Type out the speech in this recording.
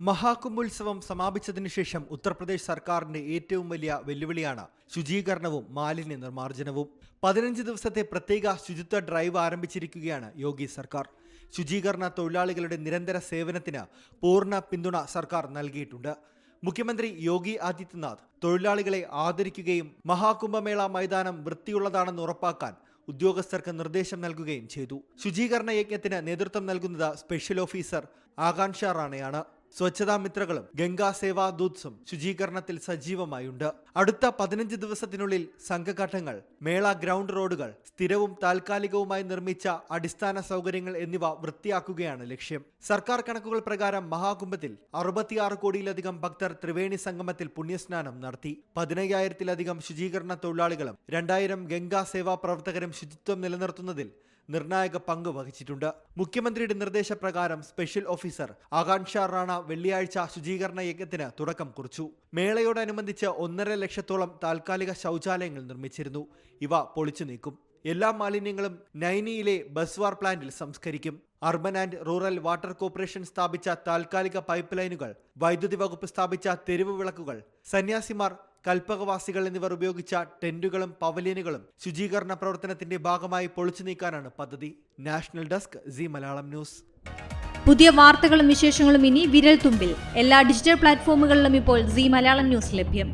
മഹാകുംഭോത്സവം സമാപിച്ചതിനു ശേഷം ഉത്തർപ്രദേശ് സർക്കാരിന്റെ ഏറ്റവും വലിയ വെല്ലുവിളിയാണ് ശുചീകരണവും മാലിന്യ നിർമ്മാർജ്ജനവും. 15 ദിവസത്തെ പ്രത്യേക ശുചിത്വ ഡ്രൈവ് ആരംഭിച്ചിരിക്കുകയാണ് യോഗി സർക്കാർ. ശുചീകരണ തൊഴിലാളികളുടെ നിരന്തര സേവനത്തിന് പൂർണ്ണ പിന്തുണ സർക്കാർ നൽകിയിട്ടുണ്ട്. മുഖ്യമന്ത്രി യോഗി ആദിത്യനാഥ് തൊഴിലാളികളെ ആദരിക്കുകയും മഹാകുംഭമേള മൈതാനം വൃത്തിയുള്ളതാണെന്ന് ഉറപ്പാക്കാൻ ഉദ്യോഗസ്ഥർക്ക് നിർദ്ദേശം നൽകുകയും ചെയ്തു. ശുചീകരണ യജ്ഞത്തിന് നേതൃത്വം നൽകുന്നത് സ്പെഷ്യൽ ഓഫീസർ ആകാംക്ഷ റാണയാണ്. സ്വച്ഛതാ മിത്രകളും ഗംഗാ സേവാ ദൂത്സും ശുചീകരണത്തിൽ സജീവമായുണ്ട്. അടുത്ത 15 ദിവസത്തിനുള്ളിൽ സംഘഘട്ടങ്ങൾ, മേള ഗ്രൗണ്ട് റോഡുകൾ, സ്ഥിരവും താൽക്കാലികവുമായി നിർമ്മിച്ച അടിസ്ഥാന സൗകര്യങ്ങൾ എന്നിവ വൃത്തിയാക്കുകയാണ് ലക്ഷ്യം. സർക്കാർ കണക്കുകൾ പ്രകാരം മഹാകുംഭത്തിൽ 66 കോടിയിലധികം ഭക്തർ ത്രിവേണി സംഗമത്തിൽ പുണ്യസ്നാനം നടത്തി. 15,000-ലധികം ശുചീകരണ തൊഴിലാളികളും 2,000 ഗംഗാ സേവാ പ്രവർത്തകരും ശുചിത്വം നിലനിർത്തുന്നതിൽ നിർണായക പങ്ക് വഹിച്ചിട്ടുണ്ട്. മുഖ്യമന്ത്രിയുടെ നിർദ്ദേശപ്രകാരം സ്പെഷ്യൽ ഓഫീസർ ആകാംക്ഷ റാണ വെള്ളിയാഴ്ച ശുചീകരണ യജ്ഞത്തിന് തുടക്കം കുറിച്ചു. മേളയോടനുബന്ധിച്ച് 1.5 ലക്ഷത്തോളം താൽക്കാലിക ശൗചാലയങ്ങൾ നിർമ്മിച്ചിരുന്നു. ഇവ പൊളിച്ചു നീക്കും. എല്ലാ മാലിന്യങ്ങളും നൈനിയിലെ ബസ്വാർ പ്ലാന്റിൽ സംസ്കരിക്കും. Urban and rural water corporation സ്ഥാപിച്ച താൽക്കാലിക പൈപ്പ് ലൈനുകൾ, വൈദ്യുതി വകുപ്പ് സ്ഥാപിച്ച തെരുവ് വിളക്കുകൾ, സന്യാസിമാർ, കൽപ്പകവാസികൾ എന്നിവർ ഉപയോഗിച്ച ടെന്റുകളും പവലിയനുകളും ശുചീകരണ പ്രവർത്തനത്തിന്റെ ഭാഗമായി പൊളിച്ചു നീക്കാനാണ് പദ്ധതി. National desk, C Malayalam news. പുതിയ വാർത്തകളും വിശേഷങ്ങളും ഇനി വിരൽ തുമ്പിൽ. എല്ലാ ഡിജിറ്റൽ പ്ലാറ്റ്ഫോമുകളിലും ഇപ്പോൾ സി മലയാളം ന്യൂസ് ലഭ്യം.